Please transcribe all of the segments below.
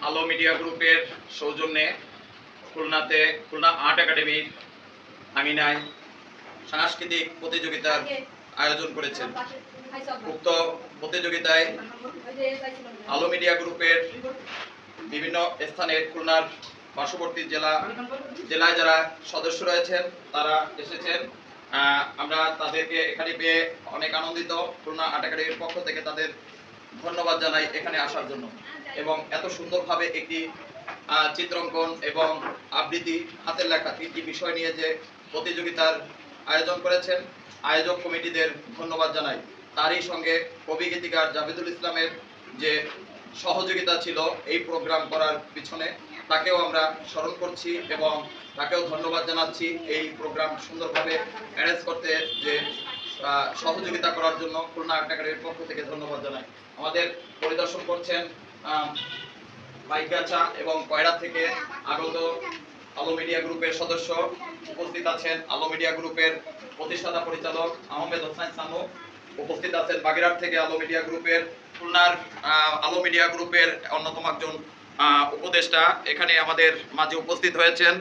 আলো মিডিয়া গ্রুপের সৌজন্যে খুলনা আর্ট একাডেমির আঙিনায় সাংস্কৃতিক প্রতিযোগিতার আয়োজন করেছেন। উক্ত প্রতিযোগিতায় আলো মিডিয়া গ্রুপের বিভিন্ন স্থানের খুলনার পার্শ্ববর্তী জেলায় যারা সদস্য রয়েছেন তারা এসেছেন। আমরা তাদেরকে এখানে পেয়ে অনেক আনন্দিত। খুলনা আর্ট একাডেমির পক্ষ থেকে তাদের ধন্যবাদ জানাই এখানে আসার জন্য এবং এত সুন্দরভাবে একটি চিত্রাঙ্কন এবং আবৃত্তি হাতের লেখা তিনটি বিষয় নিয়ে যে প্রতিযোগিতার আয়োজন করেছেন আয়োজক কমিটিদের ধন্যবাদ জানাই। তারই সঙ্গে কবি গীতিকার জাভেদুল ইসলামের যে সহযোগিতা ছিল এই প্রোগ্রাম করার পিছনে তাকেও আমরা স্মরণ করছি এবং তাকেও ধন্যবাদ জানাচ্ছি এই প্রোগ্রাম সুন্দরভাবে অ্যারেঞ্জ করতে যে সহযোগিতা করার জন্য খুলনা আর্ট একাডেমির পক্ষ থেকে ধন্যবাদ জানাই। আমাদের পরিদর্শন করছেন বাইগাছা এবং কয়রা থেকে আগত আলো মিডিয়া গ্রুপের সদস্য, উপস্থিত আছেন আলো মিডিয়া গ্রুপের প্রতিষ্ঠাতা পরিচালক আহমেদ হোসেন সানু, উপস্থিত আছেন বাগেরহাট থেকে আলো মিডিয়া গ্রুপের খুলনার আলো মিডিয়া গ্রুপের অন্যতম একজন উপদেষ্টা এখানে আমাদের মাঝে উপস্থিত হয়েছেন।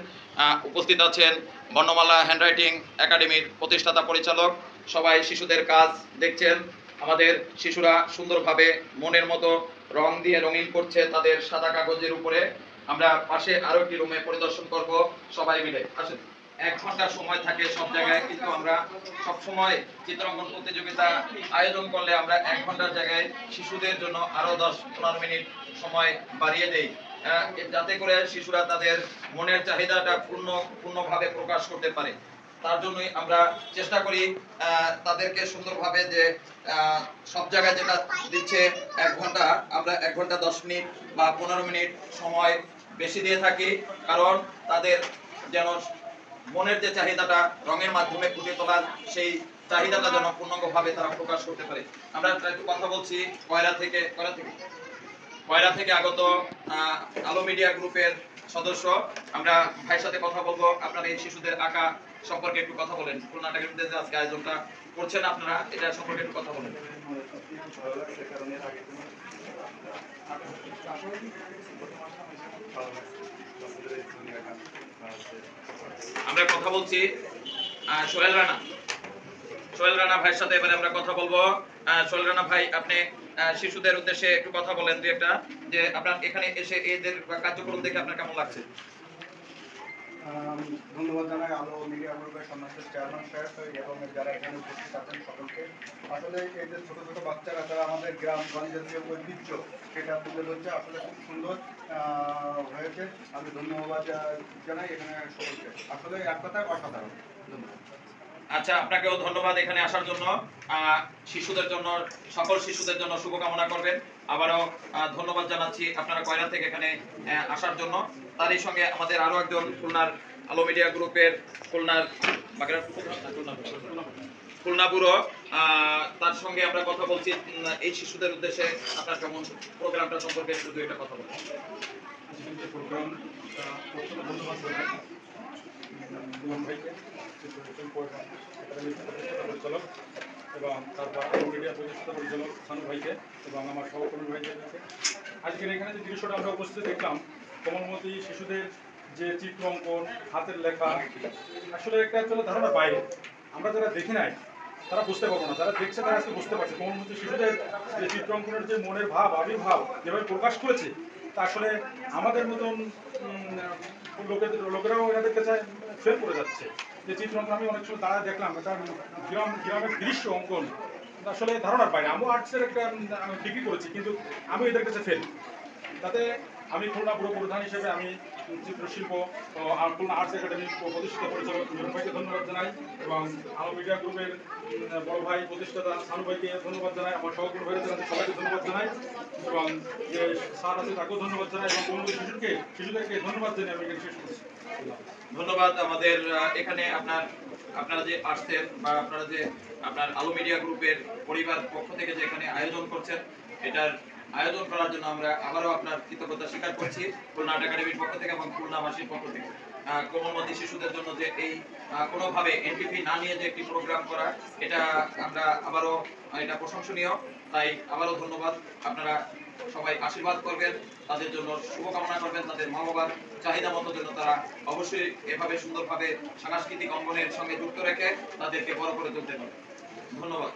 উপস্থিত আছেন বর্ণমালা হ্যান্ডরাইটিং একাডেমির প্রতিষ্ঠাতা পরিচালক। সবাই শিশুদের কাজ দেখছেন। আমাদের শিশুরা সুন্দরভাবে মনের মতো রং দিয়ে রঙিন করছে তাদের সাদা কাগজের উপরে। আমরা পাশে আরো একটি রুমে পরিদর্শন করব সবাই মিলে। আসেন, 1 ঘন্টা সময় থাকে সব জায়গায়, কিন্তু আমরা সব সময় চিত্রাঙ্কন প্রতিযোগিতা আয়োজন করলে আমরা 1 ঘন্টার জায়গায় শিশুদের জন্য আরো 10-15 মিনিট সময় বাড়িয়ে দেই, যাতে করে শিশুরা তাদের মনের চাহিদাটা পূর্ণভাবে প্রকাশ করতে পারে। তার জন্যই আমরা চেষ্টা করি তাদেরকে সুন্দরভাবে যে সব জায়গায় যেটা দিচ্ছে 1 ঘন্টা, আমরা 1 ঘন্টা 10 মিনিট বা 15 মিনিট সময় বেশি দিয়ে থাকি, কারণ তাদের যেন মনের যে চাহিদাটা রঙের মাধ্যমে ফুটে তোলার সেই চাহিদাটা যেন পূর্ণাঙ্গভাবে তারা প্রকাশ করতে পারে। আমরা একটু কথা বলছি কয়রা থেকে আগত আলো মিডিয়া গ্রুপের সদস্য। আমরা ভাইয়ের সাথে কথা বলবো। আপনারা এই শিশুদের আঁকা সম্পর্কে একটু কথা বলেন। খুলনা একাডেমিতে যে আজকে আয়োজনটা করছেন আপনারা, এটা সম্পর্কে একটু কথা বলেন। আমরা কথা বলছি সোহেল রানা ভাইয়ের সাথে। এবারে আমরা কথা বলবো। সোহেল রানা ভাই, আপনি শিশুদের উদ্দেশ্যে একটু কথা বলেন দুই একটা, যে আপনার এখানে এসে এদের কার্যক্রম দেখে আপনার কেমন লাগছে? ধন্যবাদ জানাই আলো মিডিয়া গ্রুপের সম্মানিত চেয়ারম্যান সাহেব এবং যারা এখানে উপস্থিত আছেন সকলকে। আসলে এই যে ছোট ছোট বাচ্চারা যারা আমাদের গ্রামগঞ্জের যে ঐতিহ্য সেটা তুলে ধরছে, আসলে খুব সুন্দর হয়েছে। আমি ধন্যবাদ জানাই এখানে সকলকে। আসলে এক কথায় অসাধারণ। ধন্যবাদ। আচ্ছা, আপনাকেও ধন্যবাদ এখানে আসার জন্য। শিশুদের জন্য, সকল শিশুদের জন্য শুভকামনা করবেন। আবারও ধন্যবাদ জানাচ্ছি আপনারা কয়রা থেকে এখানে আসার জন্য। তারই সঙ্গে আমাদের আরো একজন খুলনার আলো মিডিয়া গ্রুপের খুলনা ব্যুরো, তার সঙ্গে আমরা কথা বলছি। এই শিশুদের উদ্দেশ্যে আপনার কেমন প্রোগ্রামটা সম্পর্কে শুধু একটা কথা বলুন। পরিচালক এবং তারপর আলো মিডিয়া প্রতিষ্ঠাতা পরিচালক সানু ভাইকে এবং আমার সহকর্মী ভাইদেরকে। আজকের এখানে যে দৃশ্যটা আমরা উপস্থিত দেখলাম, কোমলমতি শিশুদের যে চিত্র অঙ্কন, হাতের লেখা, আসলে একটা ধারণা বাইরে। আমরা যারা দেখি নাই তারা বুঝতে পারবো না, যারা দেখছে তারা আজকে বুঝতে পারছে কোমলমতি শিশুদের যে চিত্র অঙ্কনের যে মনের ভাব, আবির্ভাব যেভাবে প্রকাশ করেছে, তা আসলে আমাদের মতন লোকেরাও এনাদের কাছে ফেল করে যাচ্ছে। যে চিত্র অঙ্কন আমি অনেক সময় দাঁড়ায় দেখলাম, এটা গ্রামের দৃশ্য অঙ্কন আসলে ধারণার বাইরে। আমিও আর্টসের একটা ডিগ্রি করেছি, কিন্তু আমি এদের কাছে ফেল। তাতে আমি খুলনা পুরো প্রধান হিসেবে আমি চিত্রশিল্প খুলনা আর্টস একাডেমির প্রতিষ্ঠাতা পরিচালক মিলন ভাইকে ধন্যবাদ জানাই এবং আলো মিডিয়া গ্রুপের বড় ভাই প্রতিষ্ঠাতা সানু ভাইকে ধন্যবাদ জানাই, আমার সহকর্মী ভাইদের সবাইকে ধন্যবাদ জানাই এবং যে স্যার আছে তাকেও ধন্যবাদ জানাই এবং কোন শিশুদেরকে ধন্যবাদ জানাই আমি এখানে শেষ করছি। ধন্যবাদ। আমাদের এখানে আপনারা যে আসছেন বা আপনারা যে আপনার আলো মিডিয়া গ্রুপের পরিবার পক্ষ থেকে যে এখানে আয়োজন করছেন, এটার আয়োজন করার জন্য আমরা আবারও আপনার কৃতজ্ঞতা স্বীকার করছি খুলনা আর্ট একাডেমির পক্ষ থেকে এবং খুলনাবাসীর পক্ষ থেকে। কোমলমতি শিশুদের জন্য যে এই কোনোভাবে এনটিপি না নিয়ে যে একটি প্রোগ্রাম করা, এটা আমরা আবারও এটা প্রশংসনীয়। তাই আবারও ধন্যবাদ। আপনারা সবাই আশীর্বাদ করবেন, তাদের জন্য শুভকামনা করবেন, তাদের মা বাবার চাহিদা মতো যেন তারা অবশ্যই এভাবে সুন্দরভাবে সাংস্কৃতিক অঙ্গনের সঙ্গে যুক্ত রেখে তাদেরকে বড় করে তুলতে পারে। ধন্যবাদ।